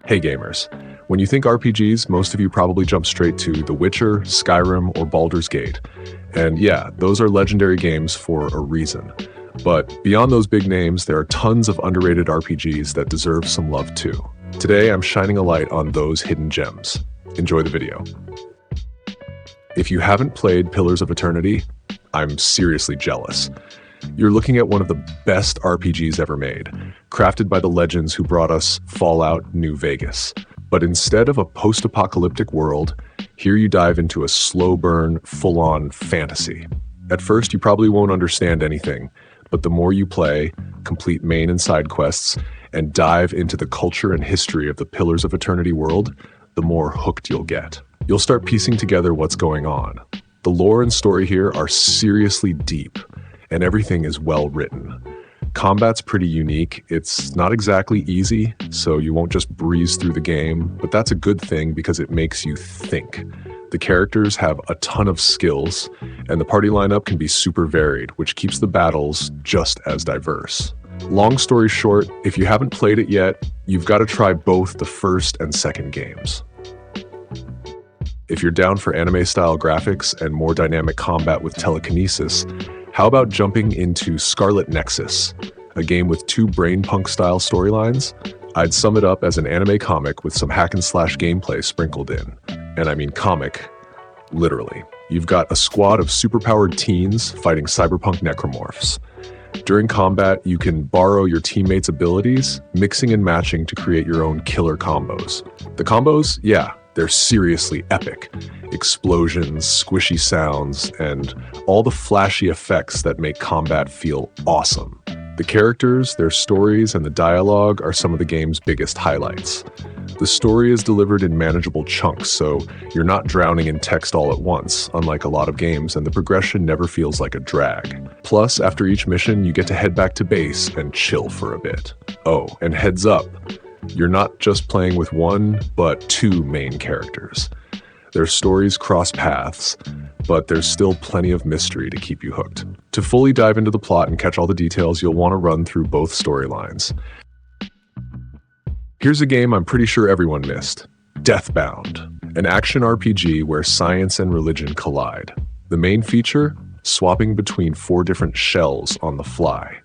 Hey gamers, when you think RPGs, most of you probably jump straight to The Witcher, Skyrim, or Baldur's Gate. And yeah, those are legendary games for a reason. But beyond those big names, there are tons of underrated RPGs that deserve some love too. Today, I'm shining a light on those hidden gems. Enjoy the video. If you haven't played Pillars of Eternity, I'm seriously jealous. You're looking at one of the best RPGs ever made, crafted by the legends who brought us Fallout New Vegas. But instead of a post-apocalyptic world, here you dive into a slow-burn, full-on fantasy. At first, you probably won't understand anything, but the more you play, complete main and side quests, and dive into the culture and history of the Pillars of Eternity world, the more hooked you'll get. You'll start piecing together what's going on. The lore and story here are seriously deep, and everything is well written. Combat's pretty unique. It's not exactly easy, so you won't just breeze through the game, but that's a good thing because it makes you think. The characters have a ton of skills, and the party lineup can be super varied, which keeps the battles just as diverse. Long story short, if you haven't played it yet, you've got to try both the first and second games. If you're down for anime-style graphics and more dynamic combat with telekinesis, how about jumping into Scarlet Nexus, a game with two brainpunk-style storylines? I'd sum it up as an anime comic with some hack-and-slash gameplay sprinkled in. And I mean comic, literally. You've got a squad of superpowered teens fighting cyberpunk necromorphs. During combat, you can borrow your teammates' abilities, mixing and matching to create your own killer combos. The combos? Yeah, they're seriously epic. Explosions, squishy sounds, and all the flashy effects that make combat feel awesome. The characters, their stories, and the dialogue are some of the game's biggest highlights. The story is delivered in manageable chunks, so you're not drowning in text all at once, unlike a lot of games, and the progression never feels like a drag. Plus, after each mission, you get to head back to base and chill for a bit. Oh, and heads up, you're not just playing with one, but two main characters. Their stories cross paths, but there's still plenty of mystery to keep you hooked. To fully dive into the plot and catch all the details, you'll want to run through both storylines. Here's a game I'm pretty sure everyone missed: Deathbound, an action RPG where science and religion collide. The main feature? Swapping between 4 different shells on the fly.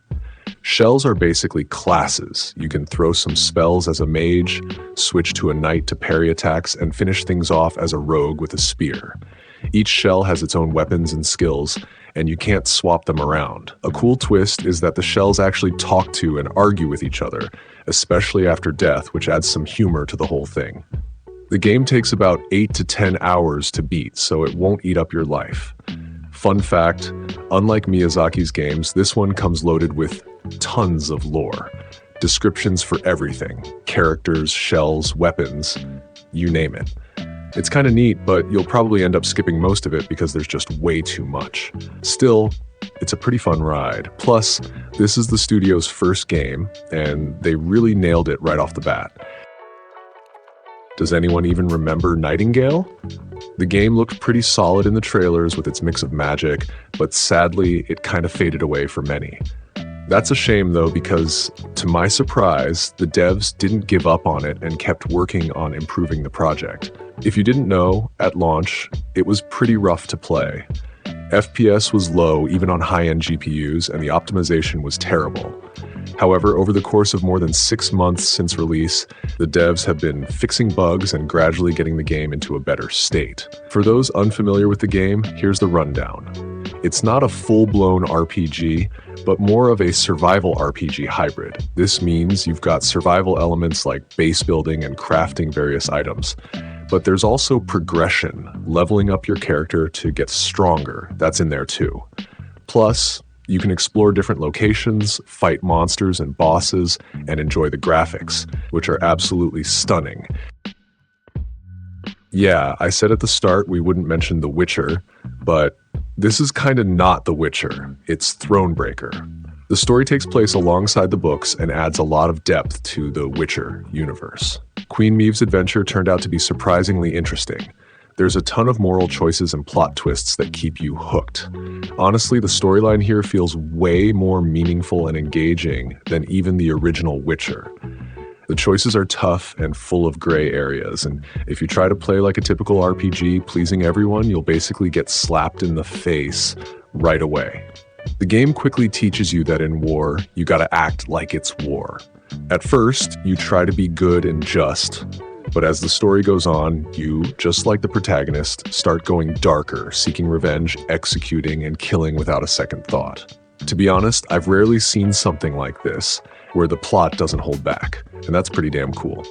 Shells are basically classes. You can throw some spells as a mage, switch to a knight to parry attacks, and finish things off as a rogue with a spear. Each shell has its own weapons and skills, and you can't swap them around. A cool twist is that the shells actually talk to and argue with each other, especially after death, which adds some humor to the whole thing. The game takes about 8 to 10 hours to beat, so it won't eat up your life. Fun fact, unlike Miyazaki's games, this one comes loaded with tons of lore. Descriptions for everything. Characters, shells, weapons, you name it. It's kind of neat, but you'll probably end up skipping most of it because there's just way too much. Still, it's a pretty fun ride. Plus, this is the studio's first game, and they really nailed it right off the bat. Does anyone even remember Nightingale? The game looked pretty solid in the trailers with its mix of magic, but sadly, it kind of faded away for many. That's a shame though, because to my surprise, the devs didn't give up on it and kept working on improving the project. If you didn't know, at launch, it was pretty rough to play. FPS was low even on high-end GPUs, and the optimization was terrible. However, over the course of more than 6 months since release, the devs have been fixing bugs and gradually getting the game into a better state. For those unfamiliar with the game, here's the rundown. It's not a full-blown RPG, but more of a survival RPG hybrid. This means you've got survival elements like base building and crafting various items. But there's also progression, leveling up your character to get stronger. That's in there too. Plus, you can explore different locations, fight monsters and bosses, and enjoy the graphics, which are absolutely stunning. Yeah, I said at the start we wouldn't mention The Witcher, but this is kind of not The Witcher. It's Thronebreaker. The story takes place alongside the books and adds a lot of depth to the Witcher universe. Queen Maeve's adventure turned out to be surprisingly interesting. There's a ton of moral choices and plot twists that keep you hooked. Honestly, the storyline here feels way more meaningful and engaging than even the original Witcher. The choices are tough and full of gray areas, and if you try to play like a typical RPG, pleasing everyone, you'll basically get slapped in the face right away. The game quickly teaches you that in war, you gotta act like it's war. At first, you try to be good and just, but as the story goes on, you, just like the protagonist, start going darker, seeking revenge, executing, and killing without a second thought. To be honest, I've rarely seen something like this, where the plot doesn't hold back, and that's pretty damn cool.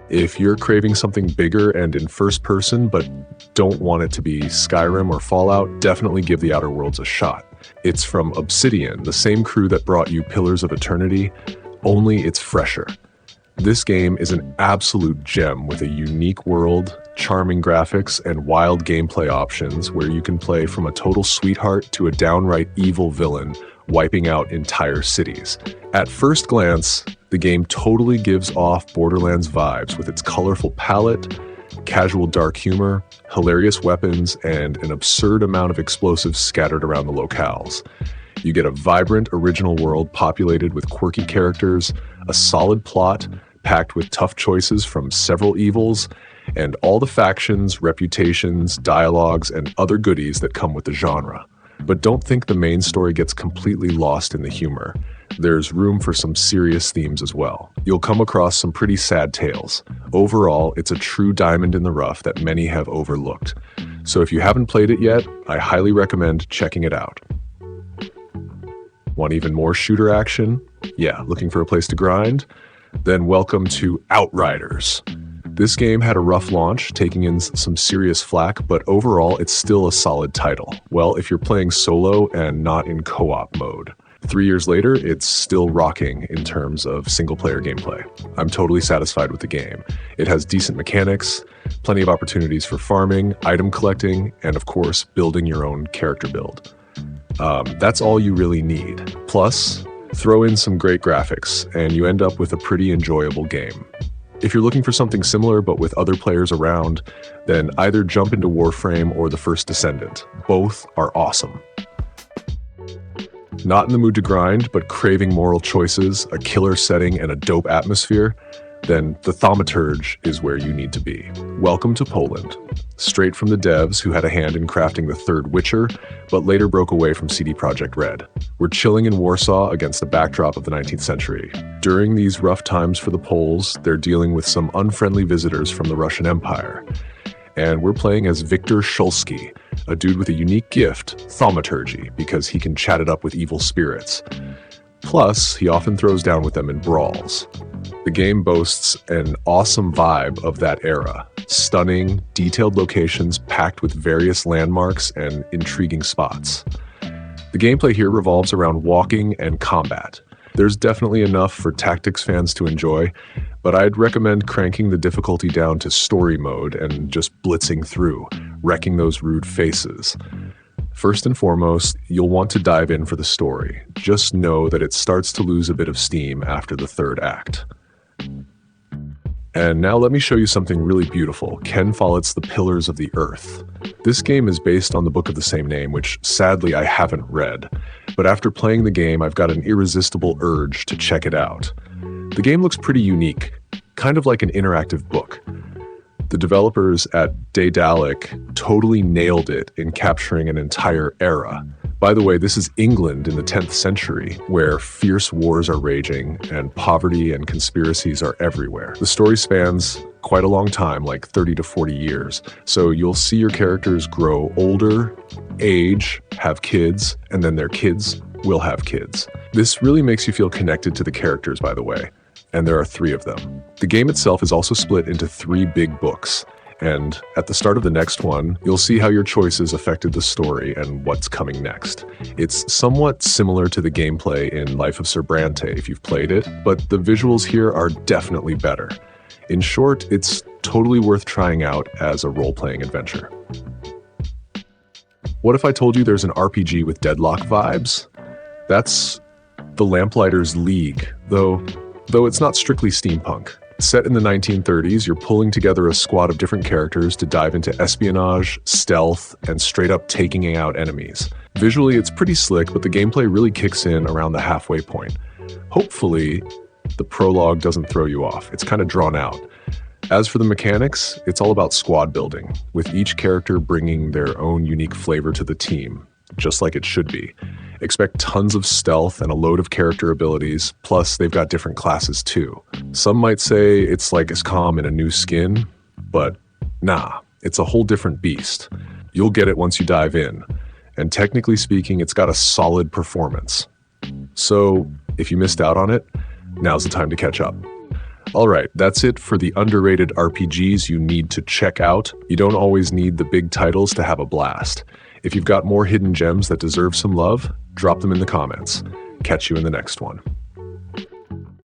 If you're craving something bigger and in first person, but don't want it to be Skyrim or Fallout, definitely give The Outer Worlds a shot. It's from Obsidian, the same crew that brought you Pillars of Eternity, only it's fresher. This game is an absolute gem with a unique world, charming graphics, and wild gameplay options where you can play from a total sweetheart to a downright evil villain, wiping out entire cities. At first glance, the game totally gives off Borderlands vibes with its colorful palette, casual dark humor, hilarious weapons, and an absurd amount of explosives scattered around the locales. You get a vibrant, original world populated with quirky characters, a solid plot, packed with tough choices from several evils, and all the factions, reputations, dialogues, and other goodies that come with the genre. But don't think the main story gets completely lost in the humor. There's room for some serious themes as well. You'll come across some pretty sad tales. Overall, it's a true diamond in the rough that many have overlooked. So if you haven't played it yet, I highly recommend checking it out. Want even more shooter action? Yeah, looking for a place to grind? Then welcome to Outriders. This game had a rough launch, taking in some serious flack, but overall it's still a solid title. Well, if you're playing solo and not in co-op mode. 3 years later, it's still rocking in terms of single-player gameplay. I'm totally satisfied with the game. It has decent mechanics, plenty of opportunities for farming, item collecting, and of course, building your own character build. That's all you really need. Plus, throw in some great graphics, and you end up with a pretty enjoyable game. If you're looking for something similar but with other players around, then either jump into Warframe or The First Descendant. Both are awesome. Not in the mood to grind, but craving moral choices, a killer setting, and a dope atmosphere? Then the Thaumaturge is where you need to be. Welcome to Poland. Straight from the devs who had a hand in crafting the third Witcher, but later broke away from CD Projekt Red. We're chilling in Warsaw against the backdrop of the 19th century. During these rough times for the Poles, they're dealing with some unfriendly visitors from the Russian Empire. And we're playing as Viktor Szulski, a dude with a unique gift, Thaumaturgy, because he can chat it up with evil spirits. Plus, he often throws down with them in brawls. The game boasts an awesome vibe of that era. Stunning, detailed locations packed with various landmarks and intriguing spots. The gameplay here revolves around walking and combat. There's definitely enough for tactics fans to enjoy, but I'd recommend cranking the difficulty down to story mode and just blitzing through, wrecking those rude faces. First and foremost, you'll want to dive in for the story. Just know that it starts to lose a bit of steam after the third act. And now let me show you something really beautiful, Ken Follett's The Pillars of the Earth. This game is based on the book of the same name, which sadly I haven't read, but after playing the game I've got an irresistible urge to check it out. The game looks pretty unique, kind of like an interactive book. The developers at Daedalic totally nailed it in capturing an entire era. By the way, this is England in the 10th century, where fierce wars are raging and poverty and conspiracies are everywhere. The story spans quite a long time, like 30 to 40 years, so you'll see your characters grow older, age, have kids, and then their kids will have kids. This really makes you feel connected to the characters, by the way, and there are 3 of them. The game itself is also split into 3 big books, and at the start of the next one, you'll see how your choices affected the story and what's coming next. It's somewhat similar to the gameplay in Life of Sir Brante if you've played it, but the visuals here are definitely better. In short, it's totally worth trying out as a role-playing adventure. What if I told you there's an RPG with Deadlock vibes? That's the Lamplighters League, though it's not strictly steampunk. Set in the 1930s, you're pulling together a squad of different characters to dive into espionage, stealth, and straight up taking out enemies. Visually, it's pretty slick, but the gameplay really kicks in around the halfway point. Hopefully, the prologue doesn't throw you off. It's kind of drawn out. As for the mechanics, it's all about squad building, with each character bringing their own unique flavor to the team, just like it should be. Expect tons of stealth and a load of character abilities, plus they've got different classes too. Some might say it's like XCOM in a new skin, but nah, it's a whole different beast. You'll get it once you dive in, and technically speaking, it's got a solid performance. So if you missed out on it, now's the time to catch up. All right, that's it for the underrated RPGs you need to check out. You don't always need the big titles to have a blast. If you've got more hidden gems that deserve some love, drop them in the comments. Catch you in the next one.